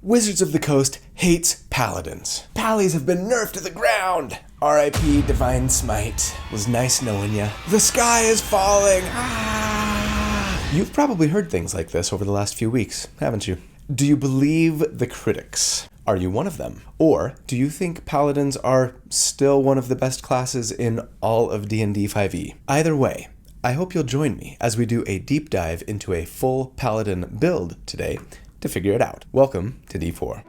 Wizards of the Coast hates paladins. Pallies have been nerfed to the ground. R.I.P. Divine Smite. Was nice knowing ya. The sky is falling. Ah! You've probably heard things like this over the last few weeks, haven't you? Do you believe the critics? Are you one of them? Or do you think paladins are still one of the best classes in all of D&D 5e? Either way, I hope you'll join me as we do a deep dive into a full paladin build today to figure it out. Welcome to D4.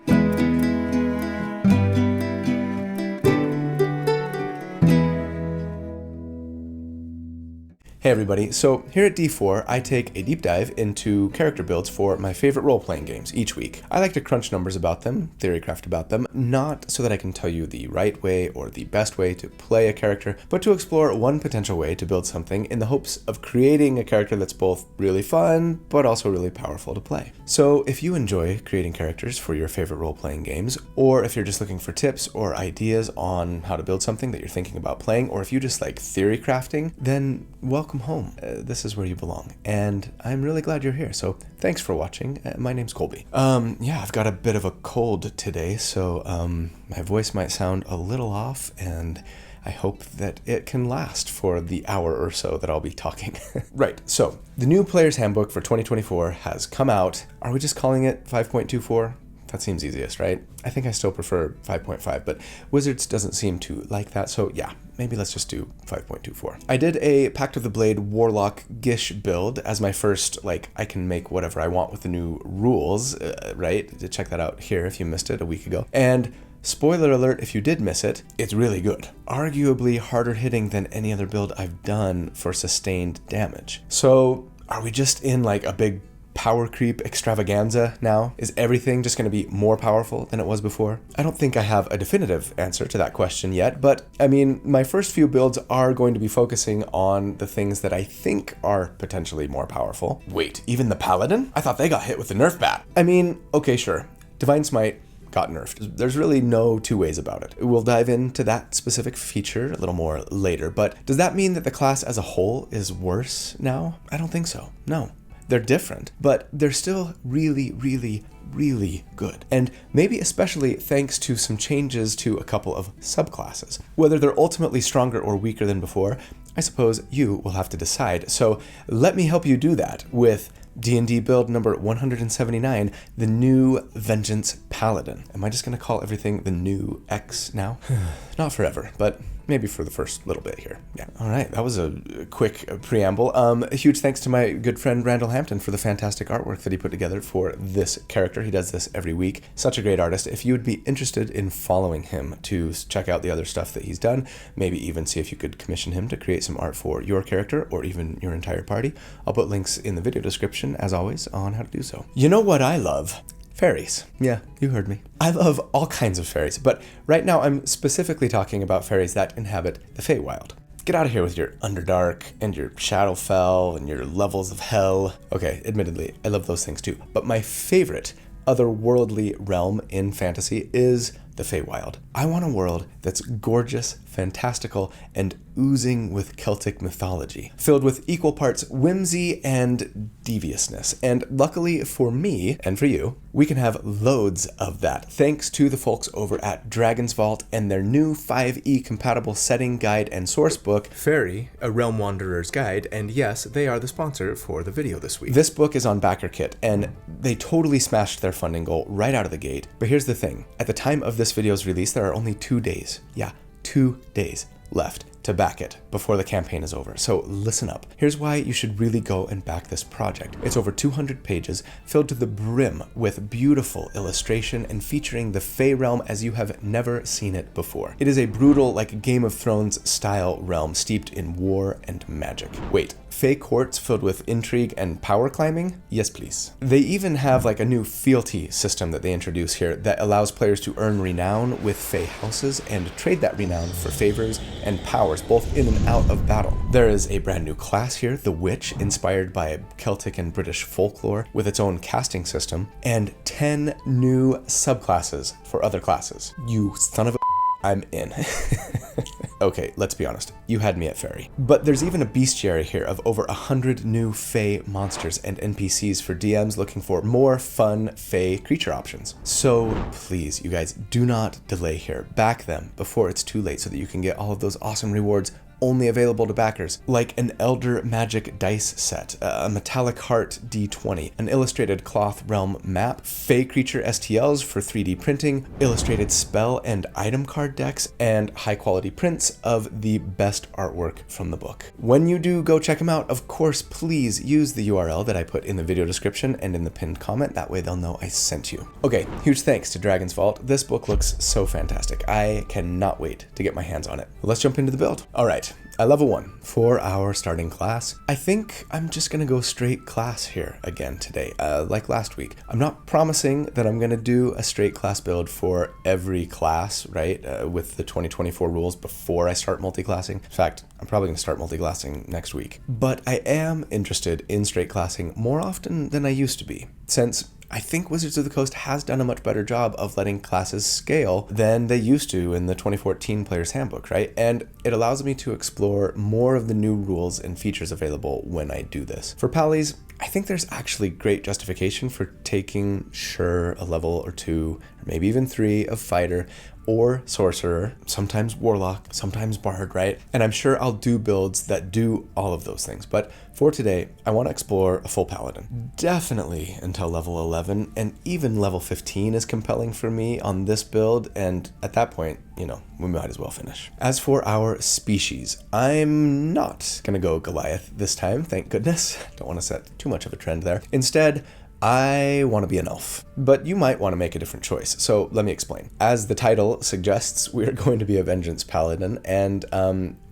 Hey everybody, so here at D4, I take a deep dive into character builds for my favorite role-playing games each week. I like to crunch numbers about them, theorycraft about them, not so that I can tell you the right way or the best way to play a character, but to explore one potential way to build something in the hopes of creating a character that's both really fun, but also really powerful to play. So if you enjoy creating characters for your favorite role-playing games, or if you're just looking for tips or ideas on how to build something that you're thinking about playing, or if you just like theory crafting, then welcome home. This is where you belong, and I'm really glad you're here, so thanks for watching. My name's Colby. Yeah, I've got a bit of a cold today, so my voice might sound a little off, and I hope that it can last for the hour or so that I'll be talking. Right, so the new Player's Handbook for 2024 has come out. Are we just calling it 5.24? That seems easiest, right? I think I still prefer 5.5, but Wizards doesn't seem to like that, so yeah, maybe let's just do 5.24. I did a Pact of the Blade Warlock Gish build as my first, I can make whatever I want with the new rules, right? Check that out here if you missed it a week ago. And spoiler alert, if you did miss it, it's really good. Arguably harder hitting than any other build I've done for sustained damage. So are we just in a big power creep extravaganza now? Is everything just going to be more powerful than it was before? I don't think I have a definitive answer to that question yet, but I mean, my first few builds are going to be focusing on the things that I think are potentially more powerful. Wait, even the Paladin? I thought they got hit with the nerf bat. I mean, okay, sure. Divine Smite got nerfed. There's really no two ways about it. We'll dive into that specific feature a little more later, but does that mean that the class as a whole is worse now? I don't think so. No. They're different, but they're still really, really, really good. And maybe especially thanks to some changes to a couple of subclasses. Whether they're ultimately stronger or weaker than before, I suppose you will have to decide. So let me help you do that with D&D build number 179, the new Vengeance Paladin. Am I just going to call everything the new X now? Not forever, but maybe for the first little bit here. Yeah. All right. That was a quick preamble. A huge thanks to my good friend Randall Hampton for the fantastic artwork that he put together for this character. He does this every week. Such a great artist. If you would be interested in following him to check out the other stuff that he's done, maybe even see if you could commission him to create some art for your character or even your entire party, I'll put links in the video description, as always, on how to do so. You know what I love? Fairies. Yeah, you heard me. I love all kinds of fairies, but right now I'm specifically talking about fairies that inhabit the Feywild. Get out of here with your Underdark and your Shadowfell and your Levels of Hell. Okay, admittedly, I love those things too, but my favorite otherworldly realm in fantasy is the Feywild. I want a world that's gorgeous, fantastical, and oozing with Celtic mythology, filled with equal parts whimsy and deviousness. And luckily for me, and for you, we can have loads of that thanks to the folks over at Dragon's Vault and their new 5e compatible setting guide and source book, Fairy, A Realm Wanderer's Guide, and yes, they are the sponsor for the video this week. This book is on BackerKit, and they totally smashed their funding goal right out of the gate. But here's the thing, at the time of this video's release, there are only 2 days. Yeah, 2 days left to back it before the campaign is over. So listen up. Here's why you should really go and back this project. It's over 200 pages, filled to the brim with beautiful illustration and featuring the Fey realm as you have never seen it before. It is a brutal, Game of Thrones style realm steeped in war and magic. Wait, Fey courts filled with intrigue and power climbing? Yes, please. They even have a new fealty system that they introduce here that allows players to earn renown with Fey houses and trade that renown for favors and powers both in and out of battle. There is a brand new class here, the Witch, inspired by Celtic and British folklore with its own casting system, and 10 new subclasses for other classes. You son of a I'm in. Okay, let's be honest, you had me at fairy. But there's even a bestiary here of over 100 new Fae monsters and NPCs for DMs looking for more fun Fae creature options. So please, you guys, do not delay here. Back them before it's too late so that you can get all of those awesome rewards only available to backers, like an Elder Magic dice set, a Metallic Heart D20, an illustrated Cloth Realm map, Fae Creature STLs for 3D printing, illustrated spell and item card decks, and high-quality prints of the best artwork from the book. When you do go check them out, of course, please use the URL that I put in the video description and in the pinned comment. That way they'll know I sent you. Okay, huge thanks to Dragon's Vault. This book looks so fantastic. I cannot wait to get my hands on it. Let's jump into the build. All right. At level 1, for our starting class, I think I'm just gonna go straight class here again today, like last week. I'm not promising that I'm gonna do a straight class build for every class, right, with the 2024 rules before I start multi-classing. In fact, I'm probably gonna start multi-classing next week. But I am interested in straight classing more often than I used to be, since I think Wizards of the Coast has done a much better job of letting classes scale than they used to in the 2014 Player's Handbook, right? And it allows me to explore more of the new rules and features available when I do this. For Pallies, I think there's actually great justification for taking, sure, a level or 2, or maybe even 3 of Fighter or Sorcerer, sometimes Warlock, sometimes Bard, right? And I'm sure I'll do builds that do all of those things. But for today, I want to explore a full Paladin. Definitely until level 11, and even level 15 is compelling for me on this build, and at that point, you know, we might as well finish. As for our species, I'm not gonna go Goliath this time, thank goodness. Don't want to set too much of a trend there. Instead, I want to be an elf, but you might want to make a different choice, so let me explain. As the title suggests, we are going to be a Vengeance Paladin, and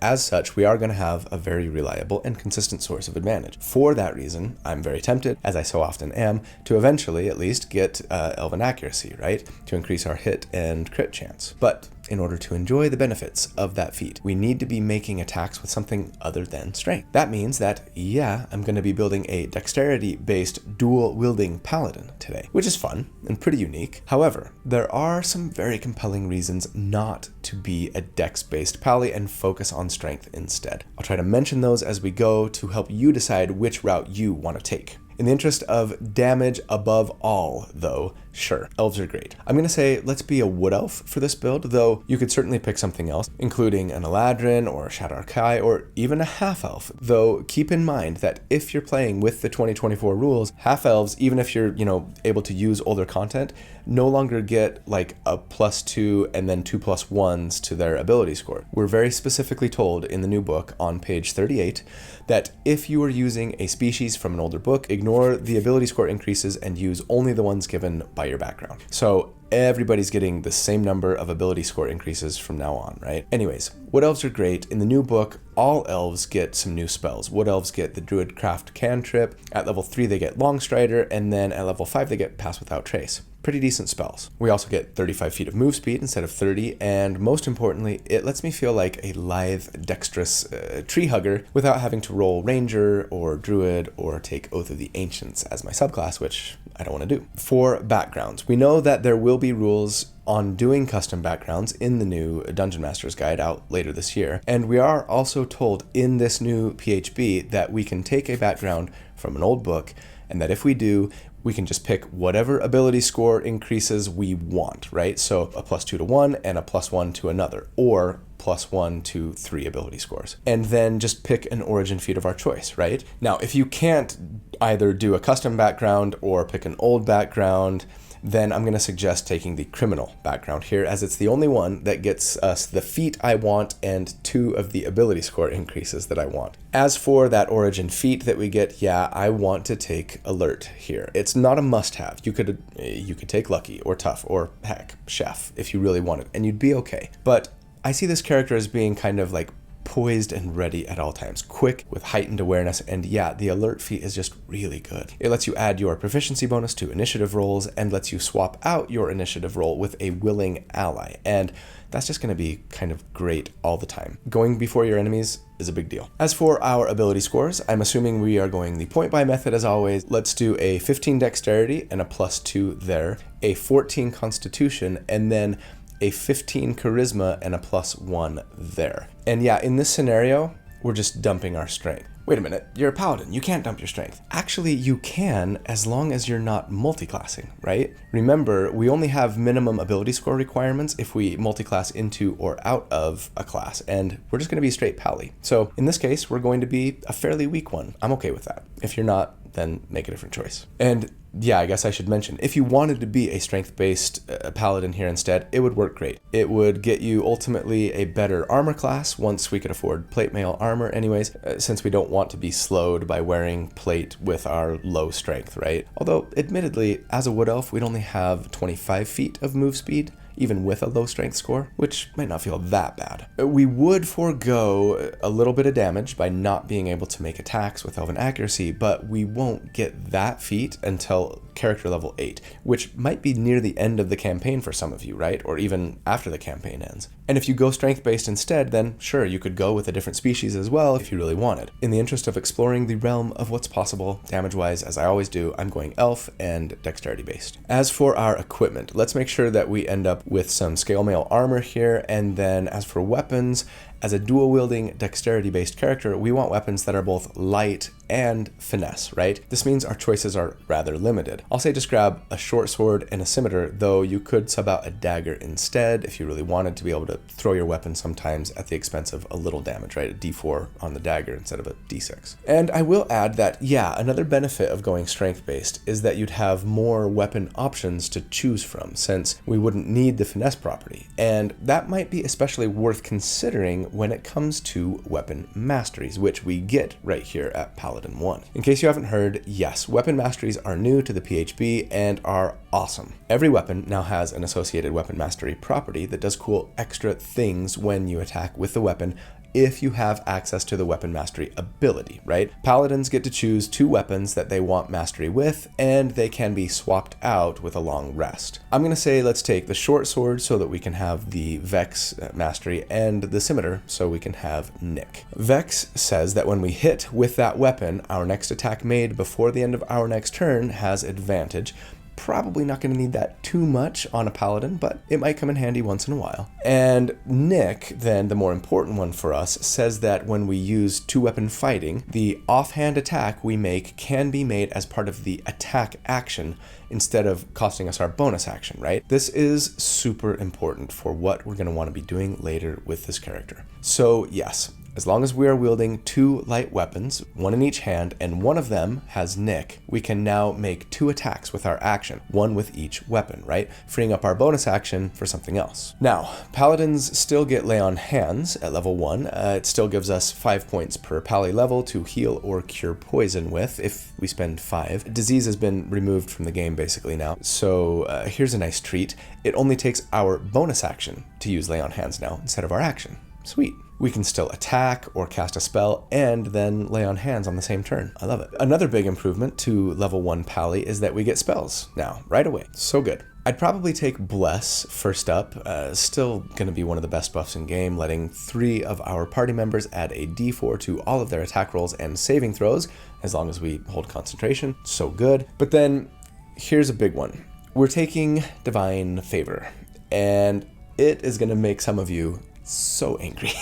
as such, we are going to have a very reliable and consistent source of advantage. For that reason, I'm very tempted, as I so often am, to eventually at least get Elven Accuracy, right? To increase our hit and crit chance. But in order to enjoy the benefits of that feat, we need to be making attacks with something other than strength. That means that, yeah, I'm going to be building a dexterity-based dual-wielding paladin today, which is fun and pretty unique. However, there are some very compelling reasons not to be a dex-based pally and focus on strength instead. I'll try to mention those as we go to help you decide which route you want to take. In the interest of damage above all, though, sure, elves are great. I'm gonna say let's be a wood elf for this build, though you could certainly pick something else, including an Eladrin or a Shadar Kai or even a half elf. Though keep in mind that if you're playing with the 2024 rules, half elves, even if you're, able to use older content, no longer get like a +2 and then 2 +1s to their ability score. We're very specifically told in the new book on page 38 that if you are using a species from an older book, ignore the ability score increases and use only the ones given by your background. So everybody's getting the same number of ability score increases from now on, right? Anyways, wood elves are great. In the new book, all elves get some new spells. Wood elves get the Druidcraft Cantrip. At level 3, they get Longstrider, and then at level 5, they get Pass Without Trace. Pretty decent spells. We also get 35 feet of move speed instead of 30, and most importantly, it lets me feel like a lithe, dexterous tree hugger without having to roll Ranger or Druid or take Oath of the Ancients as my subclass, which I don't want to do. For backgrounds, we know that there will be rules on doing custom backgrounds in the new Dungeon Master's Guide out later this year, and we are also told in this new PHB that we can take a background from an old book, and that if we do, we can just pick whatever ability score increases we want, right? So a +2 to one and a +1 to another, or +1 to 3 ability scores. And then just pick an origin feat of our choice, right? Now, if you can't either do a custom background or pick an old background, then I'm going to suggest taking the criminal background here, as it's the only one that gets us the feat I want and 2 of the ability score increases that I want. As for that origin feat that we get, yeah, I want to take alert here. It's not a must-have. You could take lucky or tough or heck, chef if you really wanted, and you'd be okay. But I see this character as being kind of like poised and ready at all times, quick with heightened awareness, and yeah, the alert feat is just really good. It lets you add your proficiency bonus to initiative rolls and lets you swap out your initiative roll with a willing ally, and that's just going to be kind of great all the time. Going before your enemies is a big deal. As for our ability scores, I'm assuming we are going the point buy method as always. Let's do a 15 dexterity and a +2 there, a 14 constitution, and then a 15 charisma and a +1 there. And yeah, in this scenario, we're just dumping our strength. Wait a minute, you're a paladin, you can't dump your strength. Actually, you can, as long as you're not multiclassing, right? Remember, we only have minimum ability score requirements if we multiclass into or out of a class, and we're just gonna be straight pally. So in this case, we're going to be a fairly weak one. I'm okay with that. If you're not, then make a different choice. And yeah, I guess I should mention, if you wanted to be a strength-based paladin here instead, it would work great. It would get you ultimately a better armor class once we could afford plate mail armor anyways, since we don't want to be slowed by wearing plate with our low strength, right? Although, admittedly, as a wood elf, we'd only have 25 feet of move speed, even with a low strength score, which might not feel that bad. We would forego a little bit of damage by not being able to make attacks with elven accuracy, but we won't get that feat until character level 8, which might be near the end of the campaign for some of you, right? Or even after the campaign ends. And if you go strength-based instead, then sure, you could go with a different species as well if you really wanted. In the interest of exploring the realm of what's possible, damage-wise, as I always do, I'm going elf and dexterity-based. As for our equipment, let's make sure that we end up with some scale mail armor here, and then as for weapons, as a dual-wielding dexterity-based character, we want weapons that are both light and finesse, right? This means our choices are rather limited. I'll say just grab a short sword and a scimitar, though you could sub out a dagger instead if you really wanted to be able to throw your weapon sometimes at the expense of a little damage, right? A d4 on the dagger instead of a d6. And I will add that, yeah, another benefit of going strength-based is that you'd have more weapon options to choose from, since we wouldn't need the finesse property. And that might be especially worth considering when it comes to weapon masteries, which we get right here at Paladin 1. In case you haven't heard, yes, weapon masteries are new to the PHB and are awesome. Every weapon now has an associated weapon mastery property that does cool extra things when you attack with the weapon, if you have access to the weapon mastery ability, right? Paladins get to choose 2 weapons that they want mastery with, and they can be swapped out with a long rest. I'm gonna say let's take the short sword so that we can have the Vex mastery, and the scimitar so we can have Nick. Vex says that when we hit with that weapon, our next attack made before the end of our next turn has advantage. Probably not going to need that too much on a paladin, but it might come in handy once in a while. And Nick, then the more important one for us, says that when we use 2-weapon fighting, the offhand attack we make can be made as part of the attack action instead of costing us our bonus action, right? This is super important for what we're going to want to be doing later with this character. So yes, as long as we are wielding 2 light weapons, 1 in each hand, and one of them has Nick, we can now make 2 attacks with our action, 1 with each weapon, right? Freeing up our bonus action for something else. Now, paladins still get lay on hands at level 1. It still gives us 5 points per pally level to heal or cure poison with if we spend 5. Disease has been removed from the game basically now, so here's a nice treat. It only takes our bonus action to use lay on hands now instead of our action. Sweet. We can still attack or cast a spell and then lay on hands on the same turn. I love it. Another big improvement to level 1 pally is that we get spells now, right away. So good. I'd probably take Bless first up. Still gonna be one of the best buffs in game, letting 3 of our party members add a d4 to all of their attack rolls and saving throws, as long as we hold concentration. So good. But then, here's a big one. We're taking Divine Favor, and it is gonna make some of you so angry.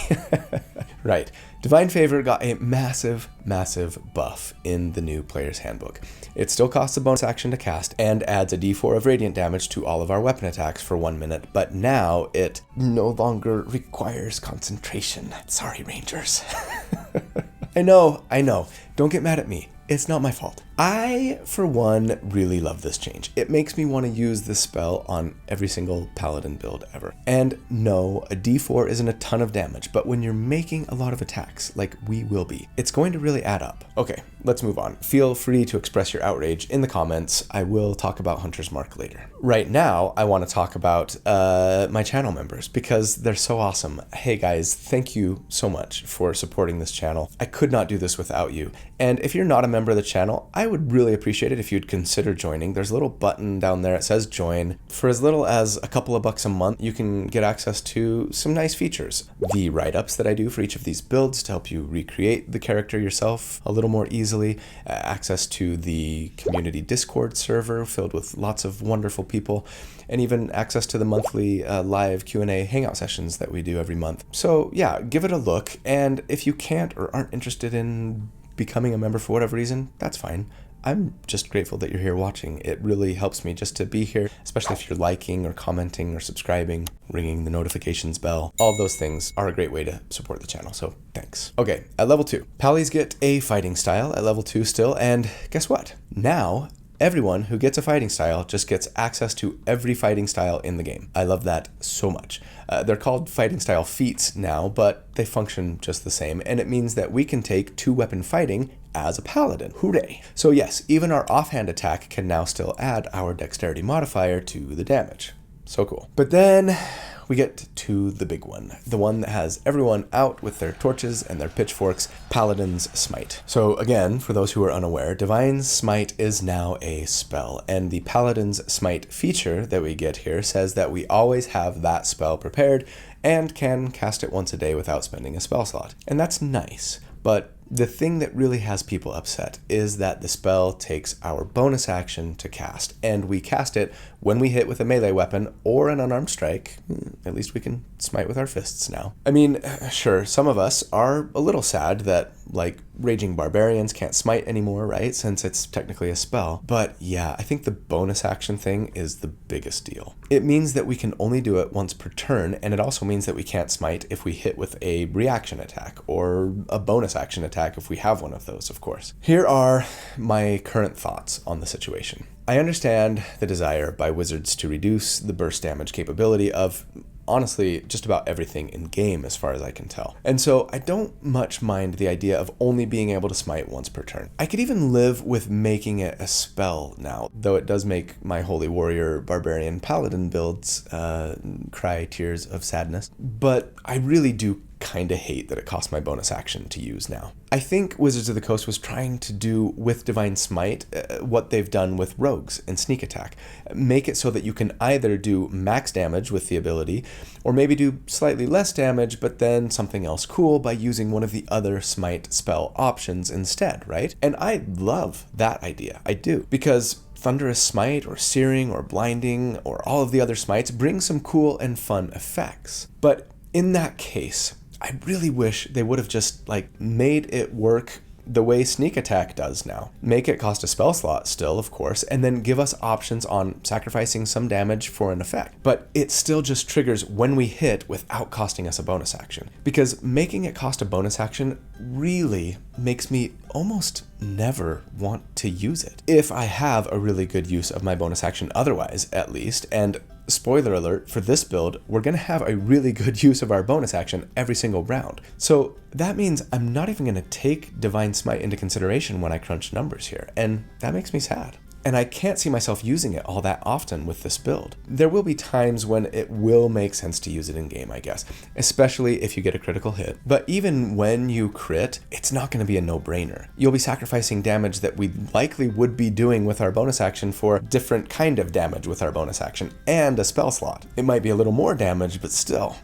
Right. Divine Favor got a massive buff in the new player's handbook. It still costs a bonus action to cast and adds a d4 of radiant damage to all of our weapon attacks for 1 minute, but now it no longer requires concentration. Sorry, Rangers. I know. Don't get mad at me. It's not my fault. I, for one, really love this change. It makes me want to use this spell on every single paladin build ever. And no, a d4 isn't a ton of damage, but when you're making a lot of attacks, like we will be, it's going to really add up. Okay, let's move on. Feel free to express your outrage in the comments. I will talk about Hunter's Mark later. Right now, I want to talk about my channel members because they're so awesome. Hey guys, thank you so much for supporting this channel. I could not do this without you. And if you're not a member of the channel, I would really appreciate it if you'd consider joining. There's a little button down there that says join. For as little as a couple of bucks a month, you can get access to some nice features. The write-ups that I do for each of these builds to help you recreate the character yourself a little more easily. easily, access to the community Discord server filled with lots of wonderful people, and even access to the monthly live Q&A hangout sessions that we do every month. So yeah, give it a look, and if you can't or aren't interested in becoming a member for whatever reason, that's fine. I'm just grateful that you're here watching. It really helps me just to be here, especially if you're liking or commenting or subscribing, ringing the notifications bell. All of those things are a great way to support the channel, so thanks. Okay, at level 2, Pallies get a fighting style at level 2 still, and guess what? Now, everyone who gets a fighting style just gets access to every fighting style in the game. I love that so much. They're called fighting style feats now, but they function just the same, and it means that we can take 2-weapon fighting as a paladin. Hooray! So yes, even our offhand attack can now still add our dexterity modifier to the damage. So cool. But then we get to the big one, the one that has everyone out with their torches and their pitchforks, Paladin's Smite. So again, for those who are unaware, Divine Smite is now a spell, and the Paladin's Smite feature that we get here says that we always have that spell prepared and can cast it once a day without spending a spell slot. And that's nice, but the thing that really has people upset is that the spell takes our bonus action to cast, and we cast it when we hit with a melee weapon or an unarmed strike. At least we can smite with our fists now. I mean, sure, some of us are a little sad that, like, Raging Barbarians can't smite anymore, right? Since it's technically a spell. But yeah, I think the bonus action thing is the biggest deal. It means that we can only do it once per turn, and it also means that we can't smite if we hit with a reaction attack or a bonus action attack if we have one of those, of course. Here are my current thoughts on the situation. I understand the desire by Wizards to reduce the burst damage capability of, honestly, just about everything in game as far as I can tell. And so I don't much mind the idea of only being able to smite once per turn. I could even live with making it a spell now, though it does make my Holy Warrior Barbarian Paladin builds cry tears of sadness. But I really do kind of hate that it costs my bonus action to use now. I think Wizards of the Coast was trying to do with Divine Smite what they've done with Rogues and Sneak Attack. Make it so that you can either do max damage with the ability, or maybe do slightly less damage, but then something else cool by using one of the other Smite spell options instead, right? And I love that idea. I do. Because Thunderous Smite or Searing or Blinding or all of the other smites bring some cool and fun effects. But in that case, I really wish they would have just, like, made it work the way Sneak Attack does now. Make it cost a spell slot still, of course, and then give us options on sacrificing some damage for an effect. But it still just triggers when we hit without costing us a bonus action. Because making it cost a bonus action really makes me almost never want to use it. If I have a really good use of my bonus action otherwise, at least, and spoiler alert, for this build, we're going to have a really good use of our bonus action every single round. So that means I'm not even going to take Divine Smite into consideration when I crunch numbers here, and that makes me sad. And I can't see myself using it all that often with this build. There will be times when it will make sense to use it in game, I guess, especially if you get a critical hit. But even when you crit, it's not going to be a no-brainer. You'll be sacrificing damage that we likely would be doing with our bonus action for different kind of damage with our bonus action and a spell slot. It might be a little more damage, but still.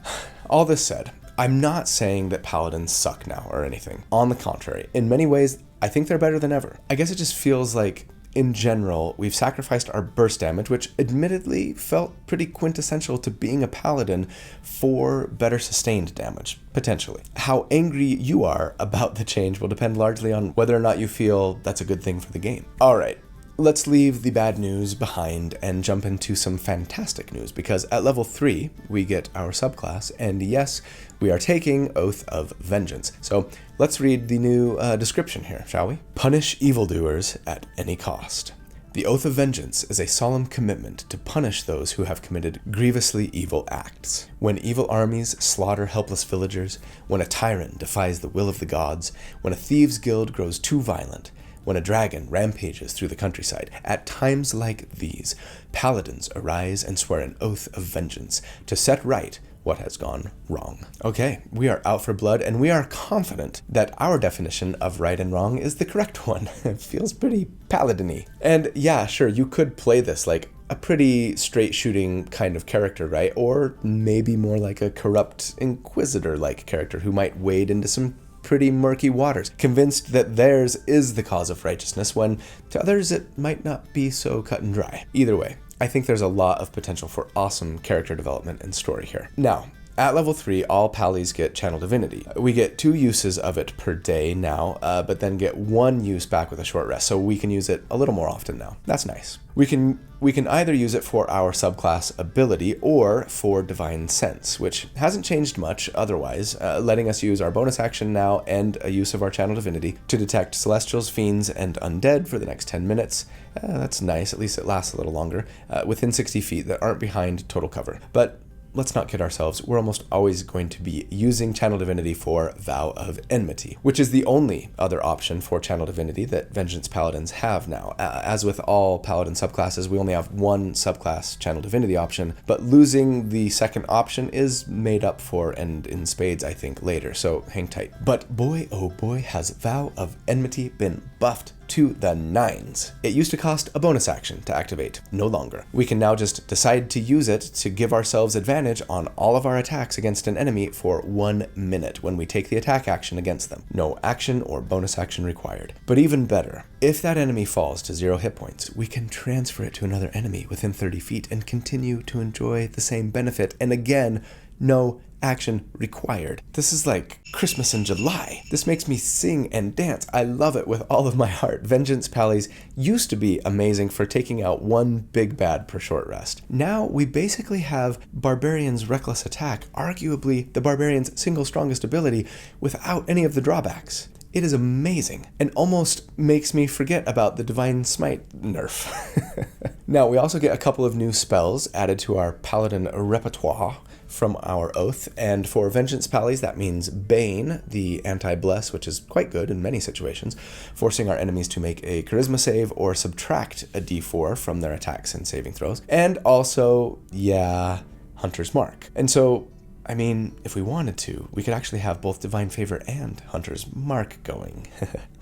All this said, I'm not saying that Paladins suck now or anything. On the contrary, in many ways, I think they're better than ever. I guess it just feels like, in general, we've sacrificed our burst damage, which admittedly felt pretty quintessential to being a paladin, for better sustained damage, potentially. How angry you are about the change will depend largely on whether or not you feel that's a good thing for the game. All right, let's leave the bad news behind and jump into some fantastic news, because at level 3, we get our subclass, and yes, we are taking Oath of Vengeance. So let's read the new description here, shall we? Punish evildoers at any cost. The Oath of Vengeance is a solemn commitment to punish those who have committed grievously evil acts. When evil armies slaughter helpless villagers, when a tyrant defies the will of the gods, when a thieves' guild grows too violent, when a dragon rampages through the countryside, at times like these, paladins arise and swear an oath of vengeance to set right what has gone wrong. Okay, we are out for blood, and we are confident that our definition of right and wrong is the correct one. It feels pretty paladin-y. And yeah, sure, you could play this like a pretty straight shooting kind of character, right? Or maybe more like a corrupt inquisitor-like character who might wade into some pretty murky waters, convinced that theirs is the cause of righteousness when to others it might not be so cut and dry. Either way, I think there's a lot of potential for awesome character development and story here. Now, at level 3, all Pallies get Channel Divinity. We get 2 uses of it per day now, but then get 1 use back with a short rest, so we can use it a little more often now. That's nice. We can either use it for our subclass ability or for Divine Sense, which hasn't changed much otherwise, letting us use our bonus action now and a use of our Channel Divinity to detect Celestials, Fiends, and Undead for the next 10 minutes. That's nice, at least it lasts a little longer, within 60 feet that aren't behind total cover. But let's not kid ourselves, we're almost always going to be using Channel Divinity for Vow of Enmity, which is the only other option for Channel Divinity that Vengeance Paladins have now. As with all Paladin subclasses, we only have 1 subclass Channel Divinity option, but losing the second option is made up for and in spades, I think, later, so hang tight. But boy, oh boy, has Vow of Enmity been buffed to the 9s. It used to cost a bonus action to activate, no longer. We can now just decide to use it to give ourselves advantage on all of our attacks against an enemy for 1 minute when we take the attack action against them. No action or bonus action required. But even better, if that enemy falls to 0 hit points, we can transfer it to another enemy within 30 feet and continue to enjoy the same benefit, and again, no action required. This is like Christmas in July. This makes me sing and dance. I love it with all of my heart. Vengeance Pallies used to be amazing for taking out 1 big bad per short rest. Now we basically have Barbarian's Reckless Attack, arguably the Barbarian's single strongest ability, without any of the drawbacks. It is amazing and almost makes me forget about the Divine Smite nerf. Now, we also get a couple of new spells added to our Paladin repertoire from our oath, and for Vengeance Pallies, that means Bane, the anti-bless, which is quite good in many situations, forcing our enemies to make a charisma save or subtract a d4 from their attacks and saving throws, and also, Hunter's Mark. And so, I mean, if we wanted to, we could actually have both Divine Favor and Hunter's Mark going.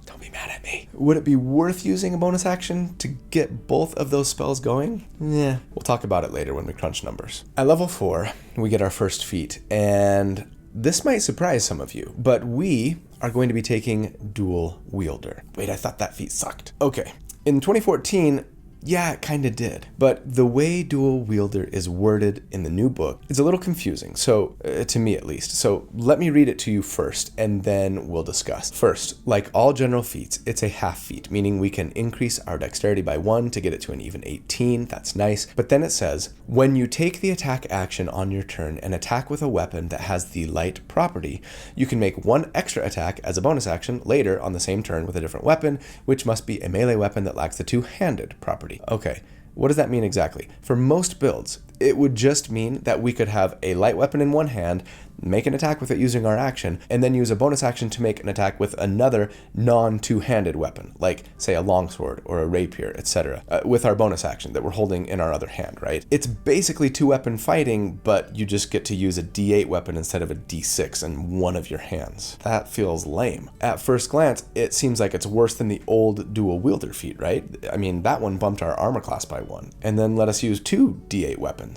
Don't be mad at me. Would it be worth using a bonus action to get both of those spells going? Yeah, we'll talk about it later when we crunch numbers. At level 4, we get our first feat, and this might surprise some of you, but we are going to be taking Dual Wielder. Wait, I thought that feat sucked. Okay, in 2014, yeah, it kinda did. But the way Dual Wielder is worded in the new book is a little confusing, so to me at least. So let me read it to you first, and then we'll discuss. First, like all general feats, it's a half feat, meaning we can increase our dexterity by 1 to get it to an even 18. That's nice. But then it says, when you take the attack action on your turn and attack with a weapon that has the light property, you can make 1 extra attack as a bonus action later on the same turn with a different weapon, which must be a melee weapon that lacks the 2-handed property. Okay, what does that mean exactly? For most builds, it would just mean that we could have a light weapon in one hand, make an attack with it using our action, and then use a bonus action to make an attack with another non-two-handed weapon, like, say, a longsword or a rapier, etc., with our bonus action that we're holding in our other hand, right? It's basically 2-weapon fighting, but you just get to use a D8 weapon instead of a D6 in one of your hands. That feels lame. At first glance, it seems like it's worse than the old Dual Wielder feat, right? I mean, that one bumped our armor class by 1, and then let us use 2 D8 weapons.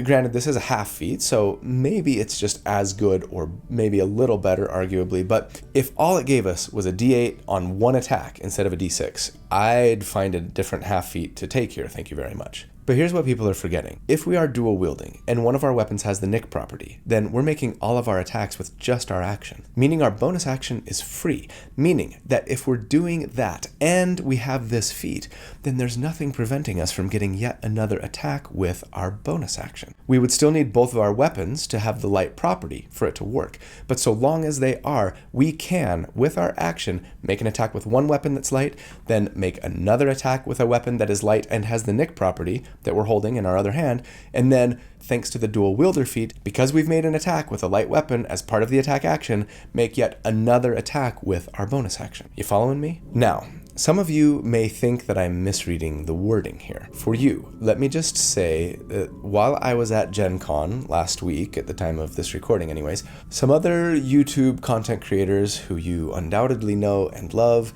Granted, this is a half feat, so maybe it's just as good or maybe a little better, arguably, but if all it gave us was a D8 on 1 attack instead of a D6, I'd find a different half feat to take here, thank you very much. But here's what people are forgetting. If we are dual wielding and one of our weapons has the nick property, then we're making all of our attacks with just our action, meaning our bonus action is free, meaning that if we're doing that and we have this feat, then there's nothing preventing us from getting yet another attack with our bonus action. We would still need both of our weapons to have the light property for it to work, but so long as they are, we can, with our action, make an attack with one weapon that's light, then make another attack with a weapon that is light and has the nick property that we're holding in our other hand, and then, thanks to the dual wielder feat, because we've made an attack with a light weapon as part of the attack action, make yet another attack with our bonus action. You following me? Now, some of you may think that I'm misreading the wording here. For you, let me just say that while I was at Gen Con last week, at the time of this recording anyways, some other YouTube content creators who you undoubtedly know and love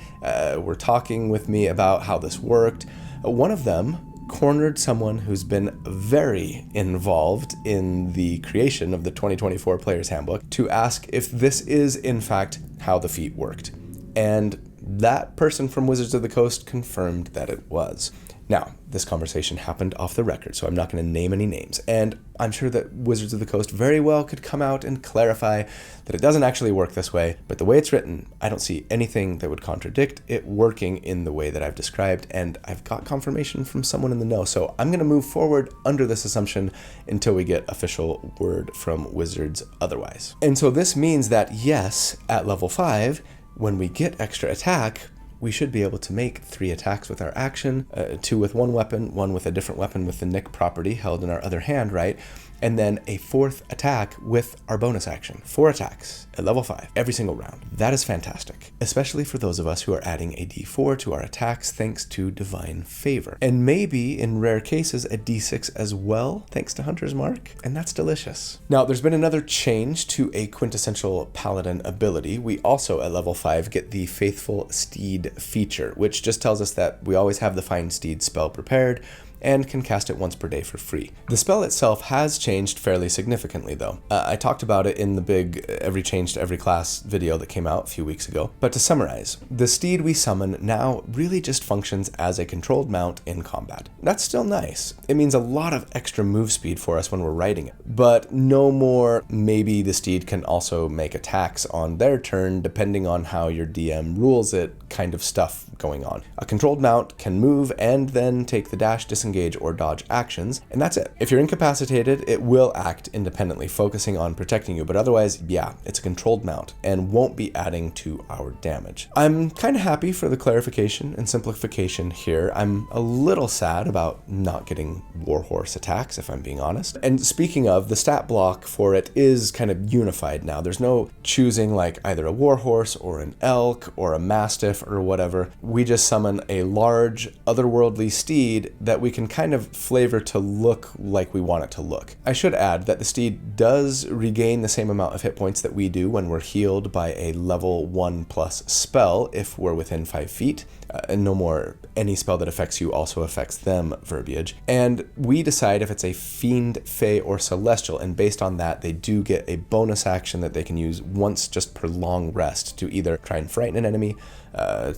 were talking with me about how this worked. One of them cornered someone who's been very involved in the creation of the 2024 Player's Handbook to ask if this is, in fact, how the feat worked. And that person from Wizards of the Coast confirmed that it was. Now, this conversation happened off the record, so I'm not going to name any names, and I'm sure that Wizards of the Coast very well could come out and clarify that it doesn't actually work this way, but the way it's written, I don't see anything that would contradict it working in the way that I've described, and I've got confirmation from someone in the know, so I'm going to move forward under this assumption until we get official word from Wizards otherwise. And so this means that, yes, at level 5, when we get extra attack, we should be able to make 3 attacks with our action, 2 with one weapon, 1 with a different weapon with the nick property held in our other hand, right? And then a 4th attack with our bonus action. 4 attacks at level 5 every single round. That is fantastic, especially for those of us who are adding a d4 to our attacks thanks to Divine Favor. And maybe, in rare cases, a d6 as well, thanks to Hunter's Mark, and that's delicious. Now, there's been another change to a quintessential Paladin ability. We also, at level 5, get the Faithful Steed feature, which just tells us that we always have the Find Steed spell prepared, and can cast it once per day for free. The spell itself has changed fairly significantly though. I talked about it in the big every change to every class video that came out a few weeks ago. But to summarize, the steed we summon now really just functions as a controlled mount in combat. That's still nice. It means a lot of extra move speed for us when we're riding it, but no more maybe the steed can also make attacks on their turn depending on how your DM rules it kind of stuff going on. A controlled mount can move and then take the dash, disengage, or dodge actions, and that's it. If you're incapacitated, it will act independently, focusing on protecting you, but otherwise, yeah, it's a controlled mount and won't be adding to our damage. I'm kind of happy for the clarification and simplification here. I'm a little sad about not getting Warhorse attacks, if I'm being honest. And speaking of, the stat block for it is kind of unified now. There's no choosing like either a Warhorse or an Elk or a Mastiff or whatever. We just summon a large, otherworldly steed that we can kind of flavor to look like we want it to look. I should add that the steed does regain the same amount of hit points that we do when we're healed by a level 1+ spell if we're within 5 feet. And no more any spell that affects you also affects them verbiage. And we decide if it's a fiend, fey, or celestial, and based on that, they do get a bonus action that they can use once just per long rest to either try and frighten an enemy,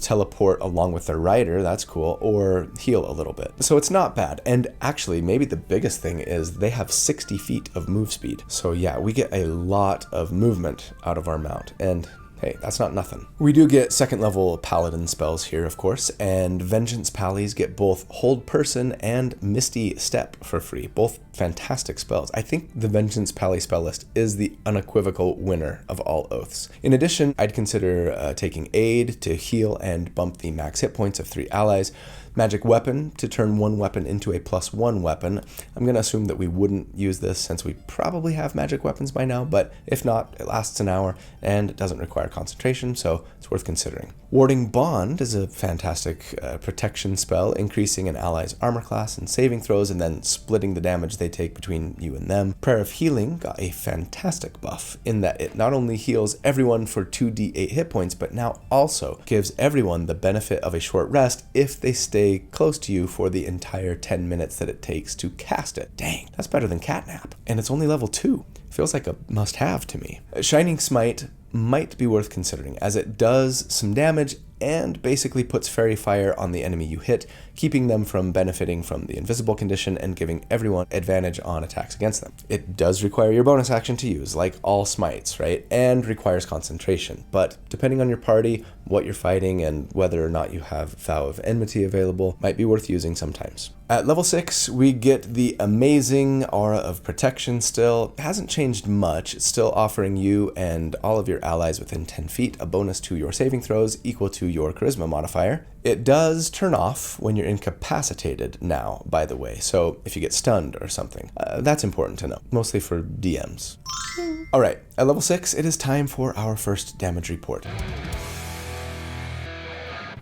teleport along with their rider, that's cool, or heal a little bit. So it's not bad. And actually, maybe the biggest thing is they have 60 feet of move speed. So yeah, we get a lot of movement out of our mount, and hey, that's not nothing. We do get 2nd level Paladin spells here, of course, and Vengeance Paladins get both Hold Person and Misty Step for free, both fantastic spells. I think the Vengeance Paladin spell list is the unequivocal winner of all oaths. In addition, I'd consider taking Aid to heal and bump the max hit points of 3 allies, Magic Weapon to turn one weapon into a +1 weapon. I'm going to assume that we wouldn't use this since we probably have magic weapons by now, but if not, it lasts an hour and it doesn't require concentration, so it's worth considering. Warding Bond is a fantastic protection spell, increasing an ally's armor class and saving throws and then splitting the damage they take between you and them. Prayer of Healing got a fantastic buff in that it not only heals everyone for 2d8 hit points, but now also gives everyone the benefit of a short rest if they stay close to you for the entire 10 minutes that it takes to cast it. Dang, that's better than Catnap. And it's only level 2. Feels like a must-have to me. Shining Smite might be worth considering, as it does some damage and basically puts Fairy Fire on the enemy you hit, keeping them from benefiting from the invisible condition and giving everyone advantage on attacks against them. It does require your bonus action to use, like all smites, right? And requires concentration, but depending on your party, what you're fighting, and whether or not you have Vow of Enmity available, might be worth using sometimes. At level 6, we get the amazing Aura of Protection still. It hasn't changed much. It's still offering you and all of your allies within 10 feet a bonus to your saving throws equal to your Charisma modifier. It does turn off when you're incapacitated now, by the way, so if you get stunned or something. That's important to know, mostly for DMs. Alright, at level 6, it is time for our first damage report.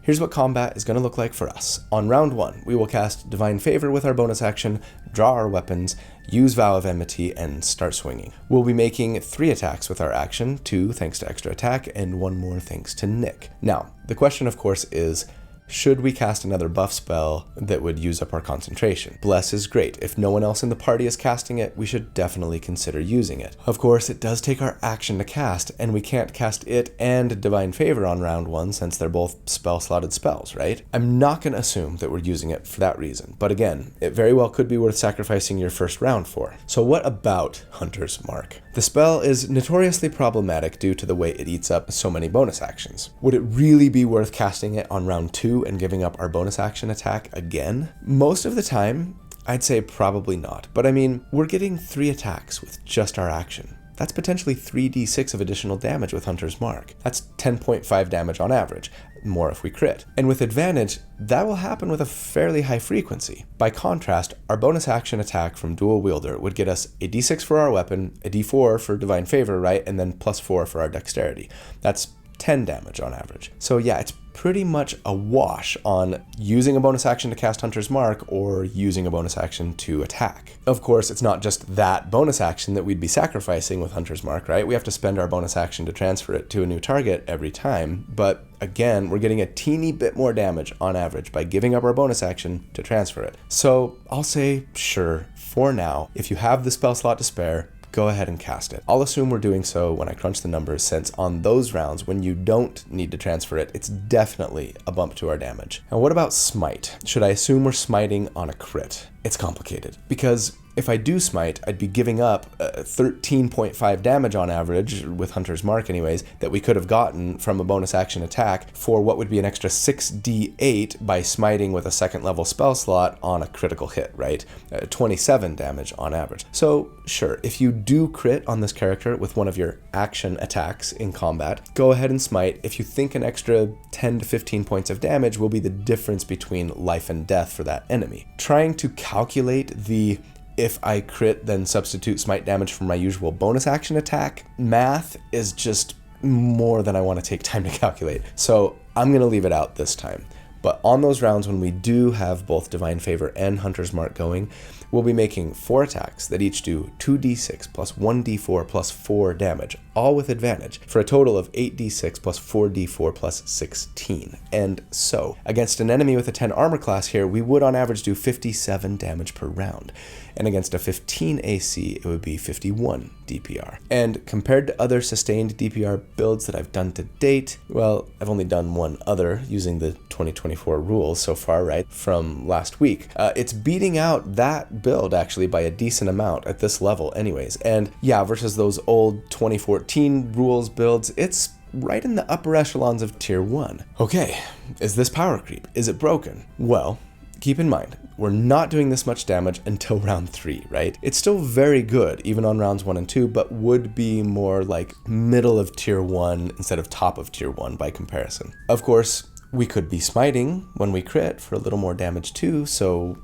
Here's what combat is going to look like for us. On round 1, we will cast Divine Favor with our bonus action, draw our weapons, use Vow of Enmity, and start swinging. We'll be making 3 attacks with our action, 2 thanks to extra attack, and 1 more thanks to Nick. Now, the question of course is, should we cast another buff spell that would use up our concentration. Bless is great. If no one else in the party is casting it, we should definitely consider using it. Of course, it does take our action to cast, and we can't cast it and Divine Favor on round 1 since they're both spell-slotted spells, right? I'm not going to assume that we're using it for that reason, but again, it very well could be worth sacrificing your first round for. So what about Hunter's Mark? The spell is notoriously problematic due to the way it eats up so many bonus actions. Would it really be worth casting it on round 2 and giving up our bonus action attack again? Most of the time, I'd say probably not. But I mean, we're getting 3 attacks with just our action. That's potentially 3d6 of additional damage with Hunter's Mark. That's 10.5 damage on average, more if we crit. And with advantage, that will happen with a fairly high frequency. By contrast, our bonus action attack from Dual Wielder would get us a d6 for our weapon, a d4 for Divine Favor, right? And then +4 for our dexterity. That's 10 damage on average. So yeah, it's pretty much a wash on using a bonus action to cast Hunter's Mark or using a bonus action to attack. Of course, it's not just that bonus action that we'd be sacrificing with Hunter's Mark, right? We have to spend our bonus action to transfer it to a new target every time, but again, we're getting a teeny bit more damage on average by giving up our bonus action to transfer it. So I'll say, sure, for now, if you have the spell slot to spare, go ahead and cast it. I'll assume we're doing so when I crunch the numbers, since on those rounds when you don't need to transfer it, it's definitely a bump to our damage. Now what about Smite? Should I assume we're smiting on a crit? It's complicated, because if I do smite, I'd be giving up 13.5 damage on average, with Hunter's Mark anyways, that we could have gotten from a bonus action attack for what would be an extra 6d8 by smiting with a 2nd level spell slot on a critical hit, right? 27 damage on average. So sure, if you do crit on this character with one of your action attacks in combat, go ahead and smite if you think an extra 10 to 15 points of damage will be the difference between life and death for that enemy. Trying to calculate the if I crit, then substitute smite damage from my usual bonus action attack math is just more than I want to take time to calculate. So I'm going to leave it out this time. But on those rounds when we do have both Divine Favor and Hunter's Mark going, we'll be making 4 attacks that each do 2d6 plus 1d4 plus 4 damage, all with advantage, for a total of 8d6 plus 4d4 plus 16. And so, against an enemy with a 10 armor class here, we would on average do 57 damage per round. And against a 15 AC, it would be 51 DPR. And compared to other sustained DPR builds that I've done to date, well, I've only done one other using the 2024 rules so far, right, from last week. It's beating out that build actually by a decent amount at this level anyways. And yeah, versus those old 2014 rules builds, it's right in the upper echelons of tier 1. Okay, is this power creep? Is it broken? Well, keep in mind, we're not doing this much damage until round 3, right? It's still very good, even on rounds 1 and 2, but would be more like middle of tier 1 instead of top of tier 1 by comparison. Of course, we could be smiting when we crit for a little more damage too, so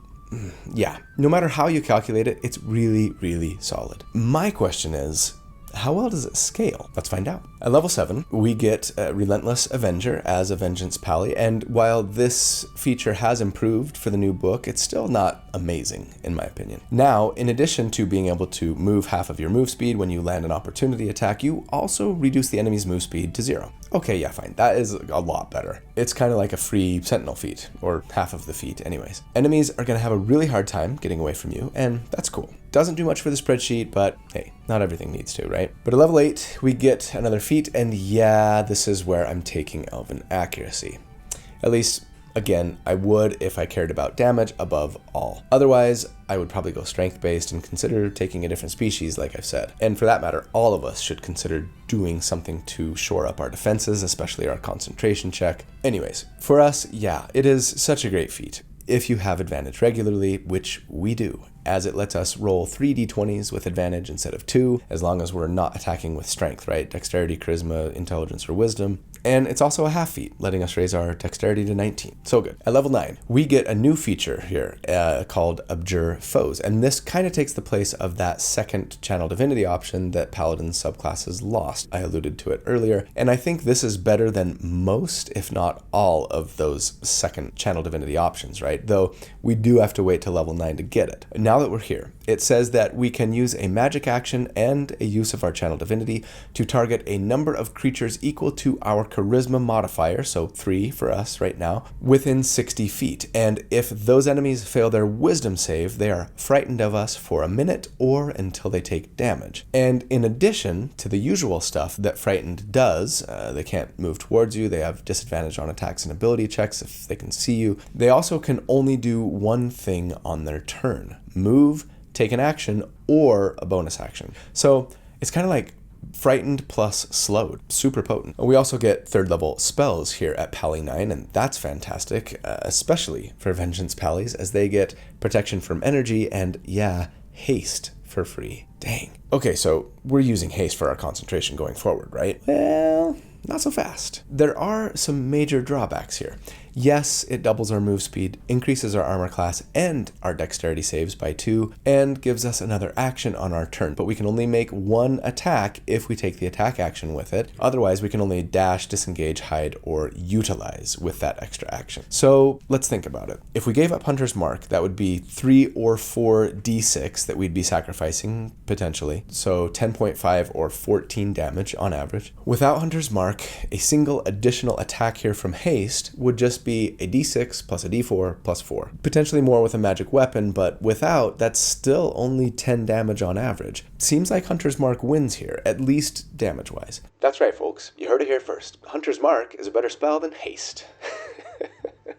yeah, no matter how you calculate it, it's really, really solid. My question is, how well does it scale? Let's find out. At level 7, we get Relentless Avenger as a Vengeance Paladin, and while this feature has improved for the new book, it's still not amazing, in my opinion. Now, in addition to being able to move half of your move speed when you land an opportunity attack, you also reduce the enemy's move speed to 0. Okay, yeah, fine. That is a lot better. It's kind of like a free Sentinel feat, or half of the feat anyways. Enemies are going to have a really hard time getting away from you, and that's cool. Doesn't do much for the spreadsheet, but hey, not everything needs to, right? But at level 8, we get another feat, and yeah, this is where I'm taking Elven Accuracy. At least, again, I would if I cared about damage above all. Otherwise, I would probably go strength-based and consider taking a different species, like I've said. And for that matter, all of us should consider doing something to shore up our defenses, especially our concentration check. Anyways, for us, yeah, it is such a great feat. If you have advantage regularly, which we do, as it lets us roll 3d20s with advantage instead of 2, as long as we're not attacking with strength, right? Dexterity, charisma, intelligence, or wisdom. And it's also a half feat, letting us raise our dexterity to 19. So good. At level 9, we get a new feature here called Abjure Foes. And this kind of takes the place of that second Channel Divinity option that Paladin subclasses lost. I alluded to it earlier. And I think this is better than most, if not all, of those second Channel Divinity options, right? Though we do have to wait till level 9 to get it. Now that we're here, It says that we can use a magic action and a use of our channel divinity to target a number of creatures equal to our charisma modifier, so 3 for us right now, within 60 feet. And if those enemies fail their wisdom save, they are frightened of us for a minute or until they take damage. And in addition to the usual stuff that frightened does, they can't move towards you, they have disadvantage on attacks and ability checks if they can see you. They also can only do one thing on their turn: move, take an action, or a bonus action. So it's kind of like frightened plus slowed. Super potent. We also get 3rd level spells here at Pally 9, and that's fantastic, especially for Vengeance Pallies, as they get protection from energy and, yeah, haste for free. Dang. Okay, so we're using haste for our concentration going forward, right? Well, not so fast. There are some major drawbacks here. Yes, it doubles our move speed, increases our armor class and our dexterity saves by 2, and gives us another action on our turn, but we can only make one attack if we take the attack action with it. Otherwise, we can only dash, disengage, hide, or utilize with that extra action. So let's think about it. If we gave up Hunter's Mark, that would be 3 or 4 d6 that we'd be sacrificing, potentially, so 10.5 or 14 damage on average. Without Hunter's Mark, a single additional attack here from haste would just be a d6 plus a d4 plus 4. Potentially more with a magic weapon, but without, that's still only 10 damage on average. Seems like Hunter's Mark wins here, at least damage-wise. That's right, folks. You heard it here first. Hunter's Mark is a better spell than haste.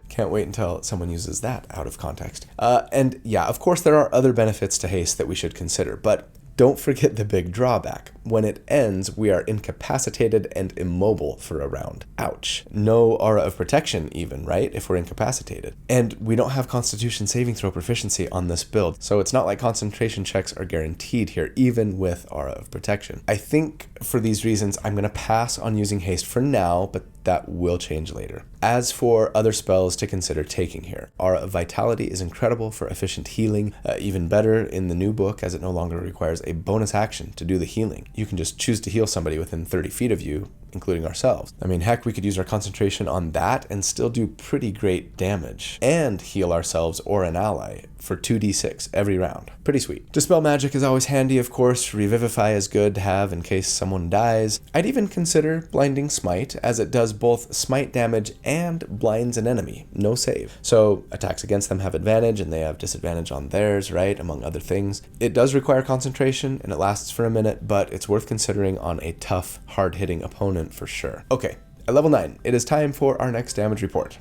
Can't wait until someone uses that out of context. And yeah, of course there are other benefits to haste that we should consider, but don't forget the big drawback. When it ends, we are incapacitated and immobile for a round. Ouch. No aura of protection even, right? If we're incapacitated. And we don't have constitution saving throw proficiency on this build, so it's not like concentration checks are guaranteed here, even with aura of protection. I think for these reasons, I'm going to pass on using haste for now, but that will change later. As for other spells to consider taking here, Aura of Vitality is incredible for efficient healing, even better in the new book as it no longer requires a bonus action to do the healing. You can just choose to heal somebody within 30 feet of you, including ourselves. I mean, heck, we could use our concentration on that and still do pretty great damage and heal ourselves or an ally for 2d6 every round. Pretty sweet. Dispel Magic is always handy, of course. Revivify is good to have in case someone dies. I'd even consider Blinding Smite, as it does both smite damage and blinds an enemy. No save. So attacks against them have advantage and they have disadvantage on theirs, right? Among other things. It does require concentration and it lasts for a minute, but it's worth considering on a tough, hard-hitting opponent for sure. Okay, at level 9, it is time for our next damage report.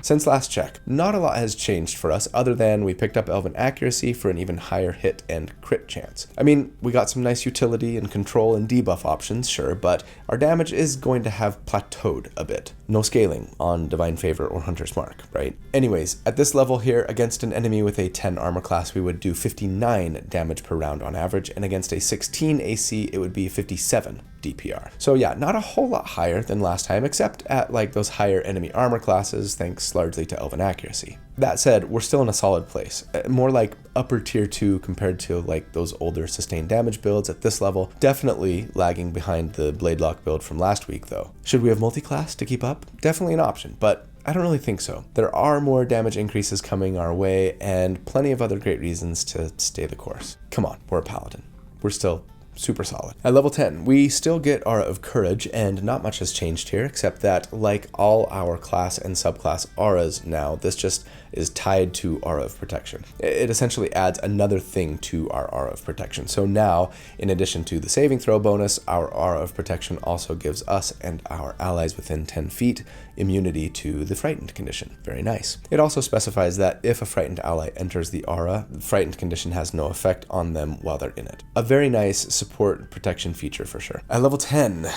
Since last check, not a lot has changed for us other than we picked up Elven Accuracy for an even higher hit and crit chance. I mean, we got some nice utility and control and debuff options, sure, but our damage is going to have plateaued a bit. No scaling on Divine Favor or Hunter's Mark, right? Anyways, at this level here, against an enemy with a 10 armor class, we would do 59 damage per round on average, and against a 16 AC, it would be 57 DPR. So yeah, not a whole lot higher than last time, except at like those higher enemy armor classes, thanks largely to Elven Accuracy. That said, we're still in a solid place, more like upper tier 2 compared to like those older sustained damage builds at this level. Definitely lagging behind the Bladelock build from last week though. Should we have multi-class to keep up? Definitely an option, but I don't really think so. There are more damage increases coming our way and plenty of other great reasons to stay the course. Come on, we're a paladin. We're still super solid. At level 10, we still get Aura of Courage, and not much has changed here, except that, like all our class and subclass auras now, this just is tied to Aura of Protection. It essentially adds another thing to our Aura of Protection. So now, in addition to the saving throw bonus, our Aura of Protection also gives us and our allies within 10 feet immunity to the Frightened condition. Very nice. It also specifies that if a Frightened ally enters the aura, the Frightened condition has no effect on them while they're in it. A very nice support protection feature for sure. At level 10,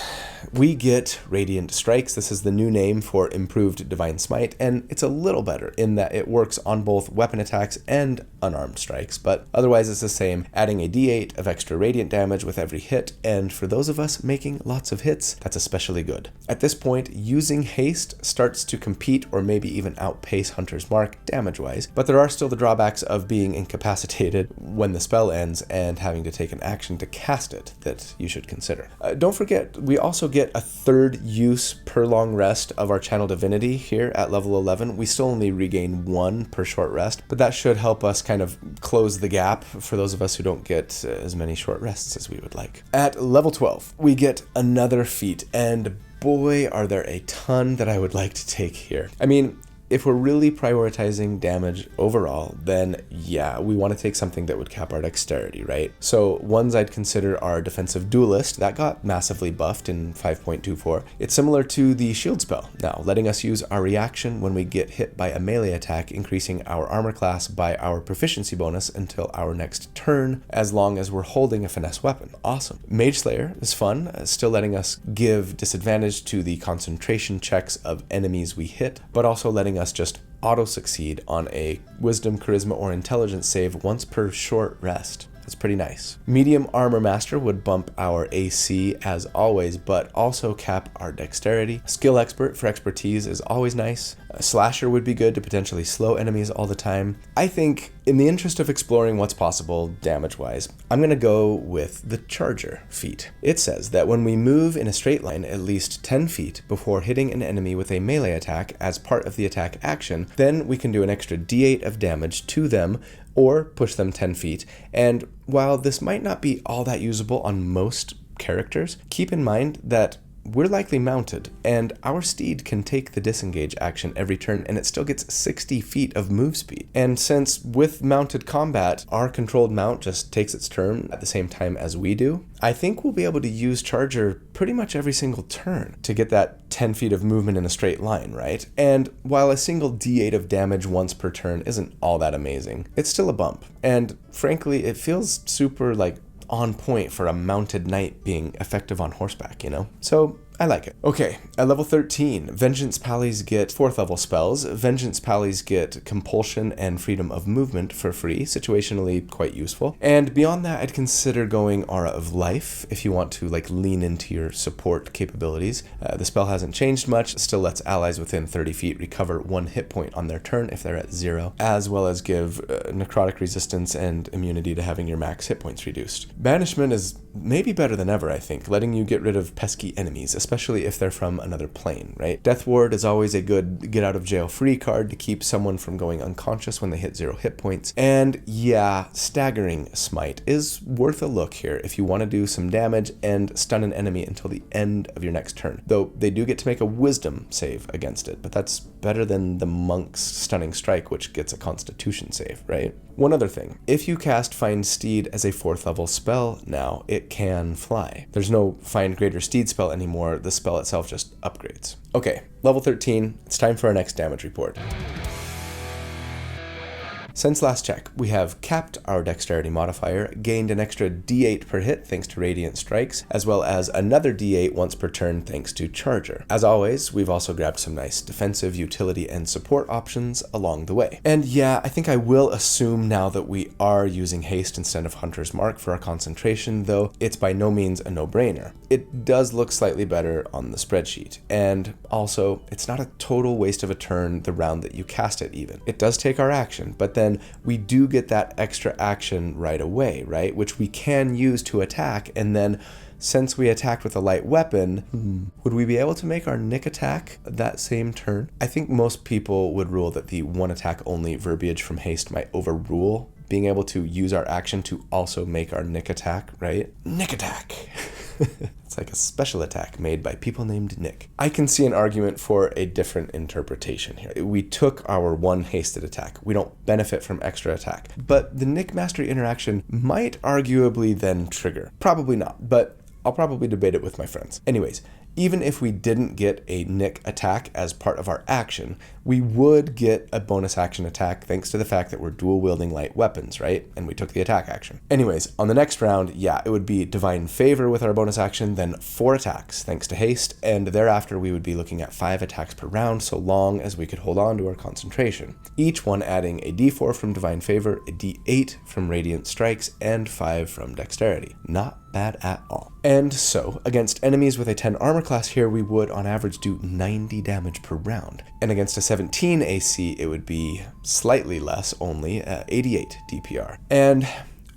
we get Radiant Strikes. This is the new name for improved Divine Smite, and it's a little better in that it works on both weapon attacks and unarmed strikes, but otherwise it's the same, adding a d8 of extra radiant damage with every hit, and for those of us making lots of hits, that's especially good. At this point, using haste starts to compete or maybe even outpace Hunter's Mark damage-wise, but there are still the drawbacks of being incapacitated when the spell ends and having to take an action to cast cast it that you should consider. Don't forget, we also get a third use per long rest of our Channel Divinity here at level 11. We still only regain 1 per short rest, but that should help us kind of close the gap for those of us who don't get as many short rests as we would like. At level 12, we get another feat, and boy, are there a ton that I would like to take here. I mean, if we're really prioritizing damage overall, then yeah, we want to take something that would cap our dexterity, right? So ones I'd consider are Defensive Duelist. That got massively buffed in 5.24. It's similar to the shield spell now, letting us use our reaction when we get hit by a melee attack, increasing our armor class by our proficiency bonus until our next turn, as long as we're holding a finesse weapon. Awesome. Mage Slayer is fun, still letting us give disadvantage to the concentration checks of enemies we hit, but also letting us just auto-succeed on a Wisdom, Charisma, or Intelligence save once per short rest. That's pretty nice. Medium Armor Master would bump our AC as always, but also cap our dexterity. Skill Expert for expertise is always nice. A Slasher would be good to potentially slow enemies all the time. I think, in the interest of exploring what's possible damage-wise, I'm going to go with the Charger feat. It says that when we move in a straight line at least 10 feet before hitting an enemy with a melee attack as part of the attack action, then we can do an extra d8 of damage to them or push them 10 feet. And while this might not be all that usable on most characters, keep in mind that we're likely mounted, and our steed can take the disengage action every turn, and it still gets 60 feet of move speed. And since with mounted combat, our controlled mount just takes its turn at the same time as we do, I think we'll be able to use Charger pretty much every single turn to get that 10 feet of movement in a straight line, right? And while a single d8 of damage once per turn isn't all that amazing, it's still a bump. And frankly, it feels super on point for a mounted knight being effective on horseback, you know? So I like it. Okay, at level 13, Vengeance Pallies get 4th level spells. Vengeance Pallies get Compulsion and Freedom of Movement for free, situationally quite useful. And beyond that, I'd consider going Aura of Life if you want to lean into your support capabilities. The spell hasn't changed much, still lets allies within 30 feet recover 1 hit point on their turn if they're at 0, as well as give necrotic resistance and immunity to having your max hit points reduced. Banishment is maybe better than ever, I think, letting you get rid of pesky enemies, especially if they're from another plane, right? Death Ward is always a good get out of jail free card to keep someone from going unconscious when they hit 0 hit points. And yeah, Staggering Smite is worth a look here if you want to do some damage and stun an enemy until the end of your next turn. Though they do get to make a Wisdom save against it, but that's better than the Monk's Stunning Strike, which gets a Constitution save, right? One other thing, if you cast Find Steed as a 4th level spell now, it can fly. There's no Find Greater Steed spell anymore, the spell itself just upgrades. Okay, level 13, it's time for our next damage report. Since last check, we have capped our dexterity modifier, gained an extra d8 per hit thanks to Radiant Strikes, as well as another d8 once per turn thanks to Charger. As always, we've also grabbed some nice defensive, utility, and support options along the way. And yeah, I think I will assume now that we are using Haste instead of Hunter's Mark for our concentration, though it's by no means a no-brainer. It does look slightly better on the spreadsheet, and also, it's not a total waste of a turn the round that you cast it even. It does take our action, but then we do get that extra action right away, right? Which we can use to attack, and then since we attacked with a light weapon, would we be able to make our nick attack that same turn? I think most people would rule that the 1 attack only verbiage from Haste might overrule being able to use our action to also make our nick attack, right? Nick attack! It's like a special attack made by people named Nick. I can see an argument for a different interpretation here. We took our 1 hasted attack. We don't benefit from extra attack. But the Nick Mastery interaction might arguably then trigger. Probably not, but I'll probably debate it with my friends. Anyways, even if we didn't get a Nick attack as part of our action, we would get a bonus action attack thanks to the fact that we're dual wielding light weapons, right? And we took the attack action. Anyways, on the next round, yeah, it would be Divine Favor with our bonus action, then 4 attacks thanks to Haste, and thereafter we would be looking at 5 attacks per round so long as we could hold on to our concentration. Each one adding a d4 from Divine Favor, a d8 from Radiant Strikes, and 5 from Dexterity. Not bad at all. And so, against enemies with a 10 armor class here, we would on average do 90 damage per round. And against a 17 AC, it would be slightly less, only 88 DPR. And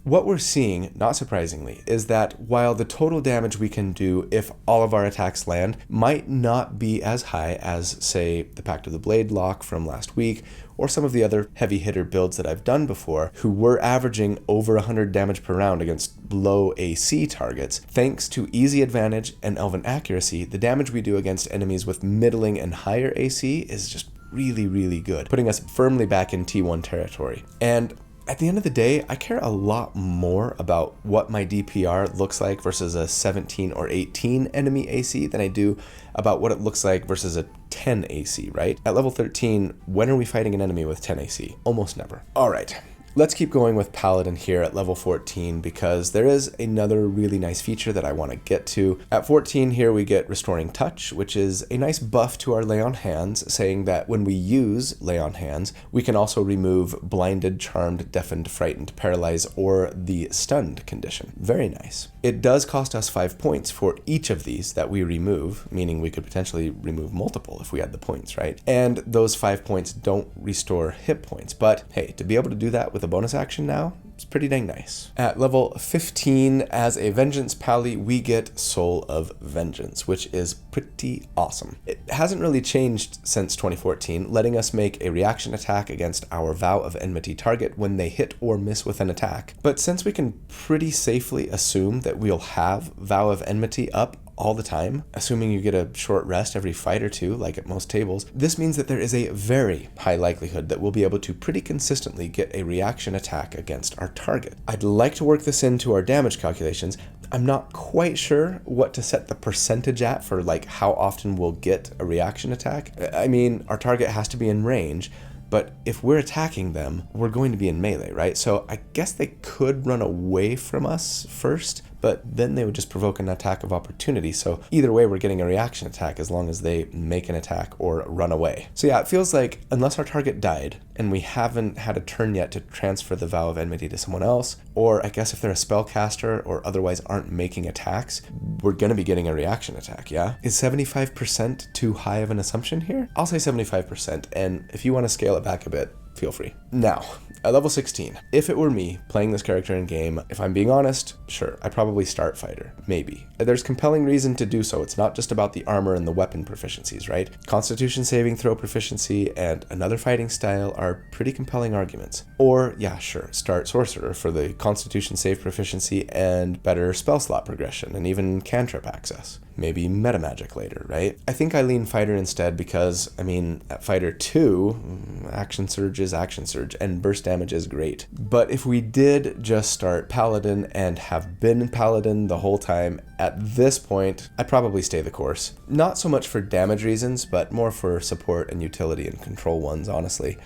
What we're seeing, not surprisingly, is that while the total damage we can do if all of our attacks land might not be as high as, say, the Pact of the Blade lock from last week, or some of the other heavy hitter builds that I've done before, who were averaging over 100 damage per round against low AC targets, thanks to easy advantage and elven accuracy, the damage we do against enemies with middling and higher AC is just really, really good, putting us firmly back in T1 territory. And at the end of the day, I care a lot more about what my DPR looks like versus a 17 or 18 enemy AC than I do about what it looks like versus a 10 AC, right? At level 13, when are we fighting an enemy with 10 AC? Almost never. All right. Let's keep going with Paladin here at level 14 because there is another really nice feature that I want to get to. At 14 here we get Restoring Touch, which is a nice buff to our Lay on Hands, saying that when we use Lay on Hands, we can also remove Blinded, Charmed, Deafened, Frightened, Paralyzed, or the Stunned condition. Very nice. It does cost us 5 points for each of these that we remove, meaning we could potentially remove multiple if we had the points, right? And those 5 points don't restore hit points, but hey, to be able to do that with a bonus action now, it's pretty dang nice. At level 15, as a Vengeance Pally, we get Soul of Vengeance, which is pretty awesome. It hasn't really changed since 2014, letting us make a reaction attack against our Vow of Enmity target when they hit or miss with an attack. But since we can pretty safely assume that we'll have Vow of Enmity up all the time, assuming you get a short rest every fight or two, like at most tables, this means that there is a very high likelihood that we'll be able to pretty consistently get a reaction attack against our target. I'd like to work this into our damage calculations. I'm not quite sure what to set the percentage at for like how often we'll get a reaction attack. I mean, our target has to be in range, but if we're attacking them, we're going to be in melee, right? So I guess they could run away from us first, but then they would just provoke an attack of opportunity. So either way, we're getting a reaction attack as long as they make an attack or run away. So yeah, it feels like unless our target died and we haven't had a turn yet to transfer the Vow of Enmity to someone else, or I guess if they're a spellcaster or otherwise aren't making attacks, we're gonna be getting a reaction attack, yeah? Is 75% too high of an assumption here? I'll say 75%, and if you wanna scale it back a bit, feel free. Now, at level 16, if it were me playing this character in game, if I'm being honest, sure, I'd probably start fighter, maybe. There's compelling reason to do so. It's not just about the armor and the weapon proficiencies, right? Constitution saving throw proficiency and another fighting style are pretty compelling arguments. Or, yeah, sure, start sorcerer for the Constitution save proficiency and better spell slot progression and even cantrip access. Maybe meta magic later, right? I think I lean fighter instead because, I mean, at fighter 2, action surge is action surge and burst damage is great. But if we did just start paladin and have been paladin the whole time, at this point, I'd probably stay the course. Not so much for damage reasons, but more for support and utility and control ones, honestly.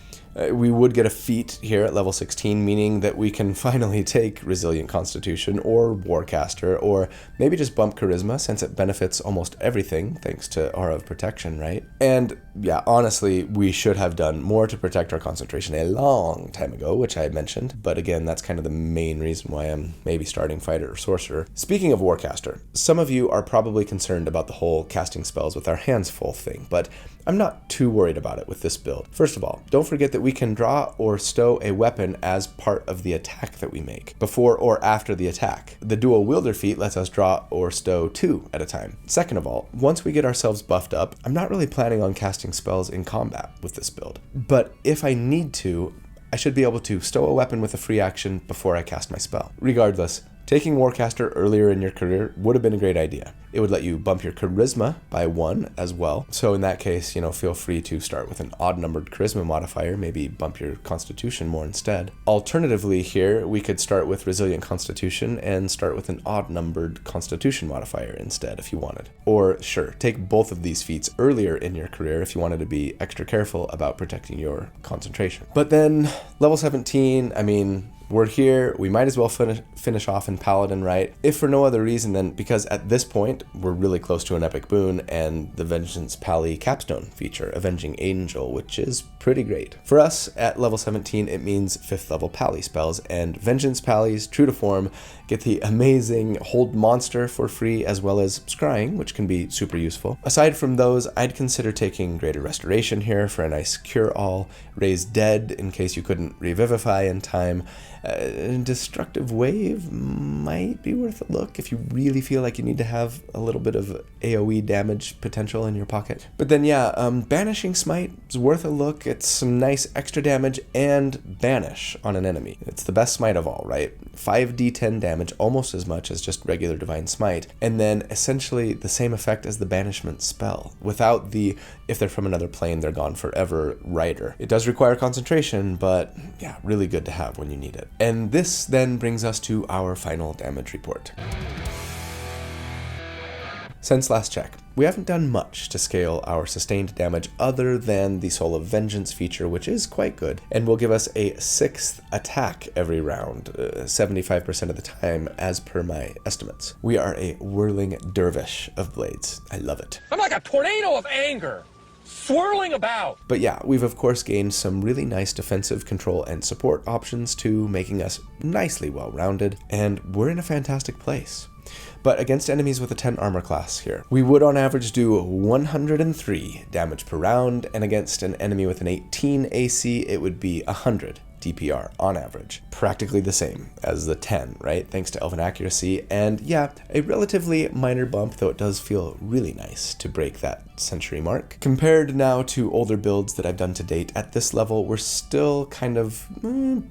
We would get a feat here at level 16, meaning that we can finally take Resilient Constitution or Warcaster, or maybe just bump Charisma since it benefits almost everything thanks to Aura of Protection, right? And yeah, honestly, we should have done more to protect our concentration a long time ago, which I had mentioned, but again, that's kind of the main reason why I'm maybe starting Fighter or Sorcerer. Speaking of Warcaster, some of you are probably concerned about the whole casting spells with our hands full thing, but I'm not too worried about it with this build. First of all, don't forget that we can draw or stow a weapon as part of the attack that we make, before or after the attack. The dual wielder feat lets us draw or stow 2 at a time. Second of all, once we get ourselves buffed up, I'm not really planning on casting spells in combat with this build. But if I need to, I should be able to stow a weapon with a free action before I cast my spell. Regardless, taking Warcaster earlier in your career would have been a great idea. It would let you bump your charisma by 1 as well. So in that case, feel free to start with an odd-numbered charisma modifier, maybe bump your constitution more instead. Alternatively here, we could start with resilient constitution and start with an odd-numbered constitution modifier instead if you wanted. Or sure, take both of these feats earlier in your career if you wanted to be extra careful about protecting your concentration. But then level 17, we're here, we might as well finish off in Paladin, right? If for no other reason than because at this point, we're really close to an epic boon and the Vengeance Pally capstone feature, Avenging Angel, which is pretty great. For us, at level 17, it means 5th level Pally spells, and Vengeance Pallies, true to form, get the amazing Hold Monster for free, as well as Scrying, which can be super useful. Aside from those, I'd consider taking Greater Restoration here for a nice cure-all, Raise Dead in case you couldn't revivify in time, Destructive Wave might be worth a look if you really feel like you need to have a little bit of AoE damage potential in your pocket. But then Banishing Smite is worth a look. It's some nice extra damage and banish on an enemy. It's the best smite of all, right? 5d10 damage, almost as much as just regular Divine Smite, and then essentially the same effect as the banishment spell, without the if they're from another plane, they're gone forever rider. It does require concentration, but yeah, really good to have when you need it. And this then brings us to our final damage report. Since last check, we haven't done much to scale our sustained damage other than the Soul of Vengeance feature, which is quite good, and will give us a 6th attack every round, 75% of the time, as per my estimates. We are a whirling dervish of blades. I love it. I'm like a tornado of anger, swirling about. But yeah, we've of course gained some really nice defensive control and support options too, making us nicely well-rounded, and we're in a fantastic place. But against enemies with a 10 armor class here, we would on average do 103 damage per round, and against an enemy with an 18 AC, it would be 100 DPR on average. Practically the same as the 10, right? Thanks to Elven Accuracy, and yeah, a relatively minor bump, though it does feel really nice to break that century mark. Compared now to older builds that I've done to date, at this level, we're still kind of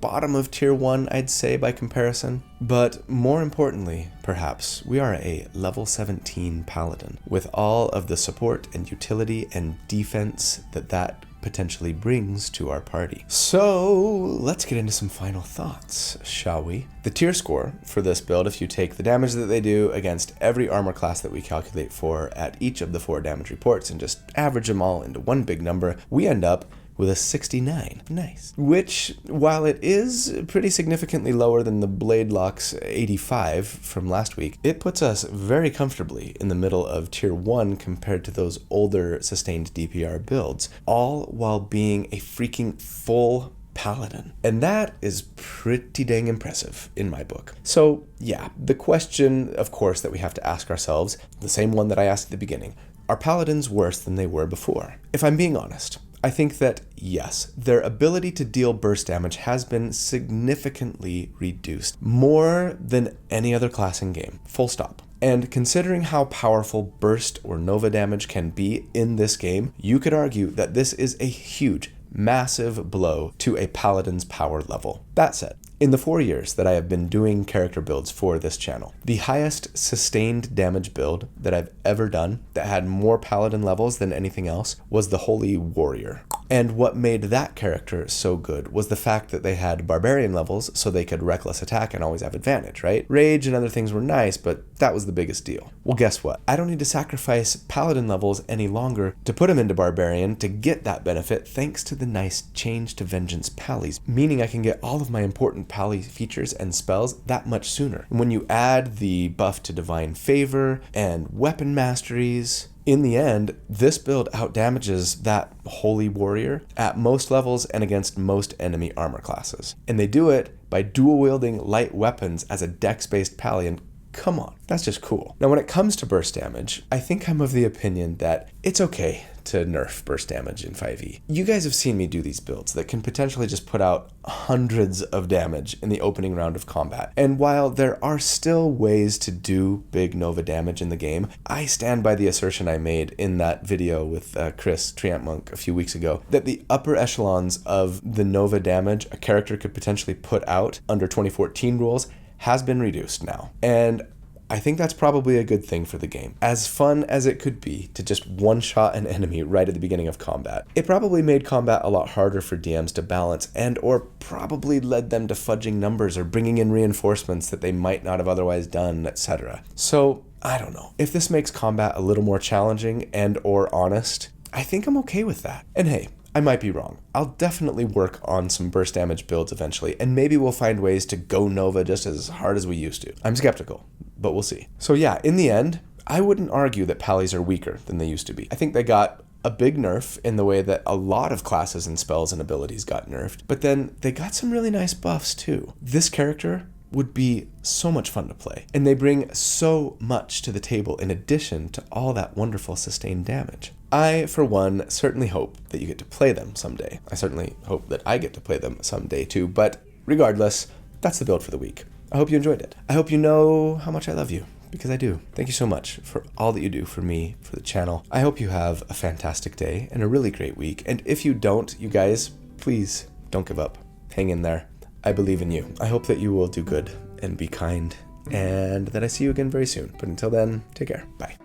bottom of tier 1, I'd say, by comparison. But more importantly, perhaps, we are a level 17 Paladin, with all of the support and utility and defense that potentially brings to our party. So let's get into some final thoughts, shall we? The tier score for this build, if you take the damage that they do against every armor class that we calculate for at each of the 4 damage reports and just average them all into one big number, we end up with a 69. Nice. Which, while it is pretty significantly lower than the Bladelock's 85 from last week, it puts us very comfortably in the middle of tier 1 compared to those older sustained DPR builds, all while being a freaking full Paladin. And that is pretty dang impressive in my book. So yeah, the question, of course, that we have to ask ourselves, the same one that I asked at the beginning, are Paladins worse than they were before? If I'm being honest, I think that, yes, their ability to deal burst damage has been significantly reduced, more than any other class in game, full stop. And considering how powerful burst or nova damage can be in this game, you could argue that this is a huge, massive blow to a Paladin's power level. That said, in the 4 years that I have been doing character builds for this channel, the highest sustained damage build that I've ever done that had more Paladin levels than anything else was the Holy Warrior. And what made that character so good was the fact that they had Barbarian levels, so they could reckless attack and always have advantage, right? Rage and other things were nice, but that was the biggest deal. Well, guess what? I don't need to sacrifice Paladin levels any longer to put them into Barbarian to get that benefit thanks to the nice change to Vengeance Pallies, meaning I can get all of my important Pally features and spells that much sooner. And when you add the buff to Divine Favor and Weapon Masteries, in the end, this build outdamages that Holy Warrior at most levels and against most enemy armor classes. And they do it by dual-wielding light weapons as a dex-based Pally, and come on, that's just cool. Now, when it comes to burst damage, I think I'm of the opinion that it's okay to nerf burst damage in 5e. You guys have seen me do these builds that can potentially just put out hundreds of damage in the opening round of combat. And while there are still ways to do big Nova damage in the game, I stand by the assertion I made in that video with Chris Triantmonk a few weeks ago, that the upper echelons of the Nova damage a character could potentially put out under 2014 rules has been reduced now. And I think that's probably a good thing for the game. As fun as it could be to just one-shot an enemy right at the beginning of combat, it probably made combat a lot harder for DMs to balance and or probably led them to fudging numbers or bringing in reinforcements that they might not have otherwise done, etc. So, I don't know. If this makes combat a little more challenging and or honest, I think I'm okay with that. And hey, I might be wrong. I'll definitely work on some burst damage builds eventually, and maybe we'll find ways to go Nova just as hard as we used to. I'm skeptical, but we'll see. So yeah, in the end, I wouldn't argue that Pallies are weaker than they used to be. I think they got a big nerf in the way that a lot of classes and spells and abilities got nerfed, but then they got some really nice buffs too. This character would be so much fun to play, and they bring so much to the table in addition to all that wonderful sustained damage. I, for one, certainly hope that you get to play them someday. I certainly hope that I get to play them someday too, but regardless, that's the build for the week. I hope you enjoyed it. I hope you know how much I love you, because I do. Thank you so much for all that you do for me, for the channel. I hope you have a fantastic day and a really great week. And if you don't, you guys, please don't give up. Hang in there. I believe in you. I hope that you will do good and be kind, and that I see you again very soon. But until then, take care. Bye.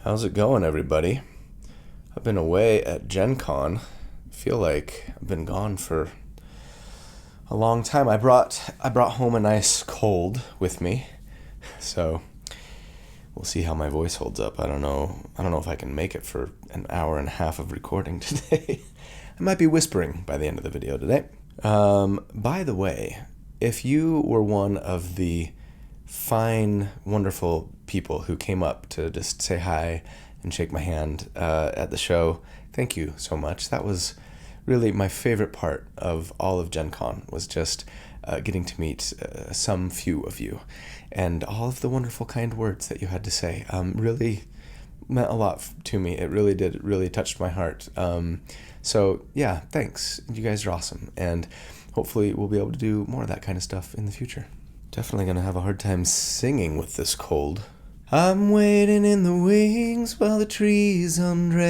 How's it going, everybody? I've been away at Gen Con. I feel like I've been gone for a long time. I brought home a nice cold with me, so we'll see how my voice holds up. I don't know if I can make it for an hour and a half of recording today. I might be whispering by the end of the video today. By the way, if you were one of the fine, wonderful people who came up to just say hi and shake my hand at the show, thank you so much. That was really my favorite part of all of Gen Con, was just getting to meet some few of you, and all of the wonderful kind words that you had to say really meant a lot to me. It really did. It really touched my heart. So yeah, thanks. You guys are awesome, and hopefully we'll be able to do more of that kind of stuff in the future. Definitely gonna have a hard time singing with this cold. I'm waiting in the wings while the trees undress,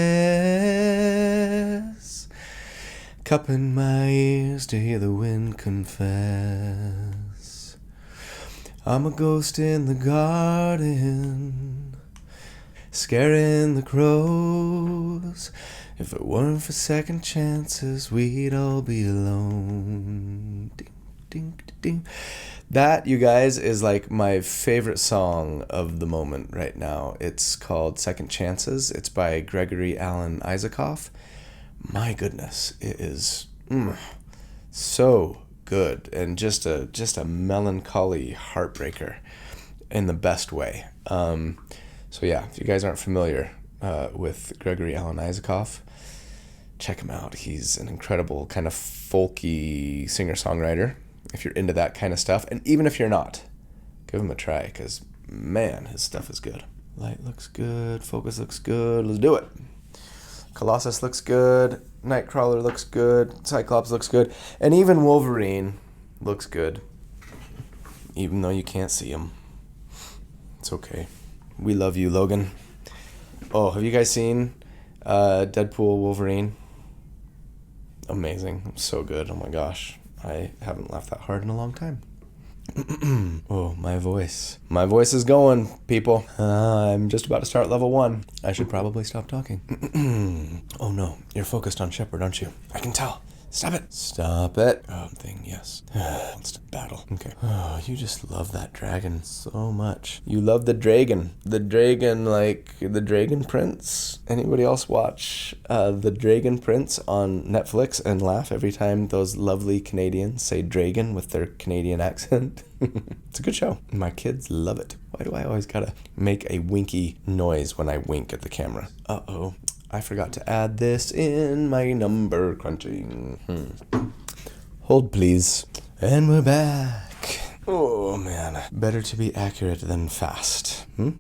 cupping my ears to hear the wind confess. I'm a ghost in the garden, scaring the crows. If it weren't for second chances, we'd all be alone. Ding, ding, ding. That, you guys, is like my favorite song of the moment right now. It's called Second Chances. It's by Gregory Alan Isaacoff. My goodness, it is so good, and just a melancholy heartbreaker in the best way. So yeah, if you guys aren't familiar with Gregory Alan Isaacoff, check him out. He's an incredible kind of folky singer-songwriter, if you're into that kind of stuff. And even if you're not, give him a try, because man, his stuff is good. Light looks good, focus looks good, let's do it. Colossus looks good, Nightcrawler looks good, Cyclops looks good, and even Wolverine looks good, even though you can't see him. It's okay. We love you, Logan. Oh, have you guys seen Deadpool Wolverine? Amazing. So good. Oh my gosh. I haven't laughed that hard in a long time. Oh, my voice. My voice is going, people. I'm just about to start level 1. I should probably stop talking. Oh no, you're focused on Shepard, aren't you? I can tell. Stop it. Stop it. Thing, yes. Let's battle. Okay. Oh, you just love that dragon so much. You love the dragon. The dragon, like the Dragon Prince. Anybody else watch the Dragon Prince on Netflix and laugh every time those lovely Canadians say dragon with their Canadian accent? It's a good show. My kids love it. Why do I always gotta make a winky noise when I wink at the camera? Uh-oh. I forgot to add this in my number crunching. Hold, please. And we're back. Oh, man. Better to be accurate than fast.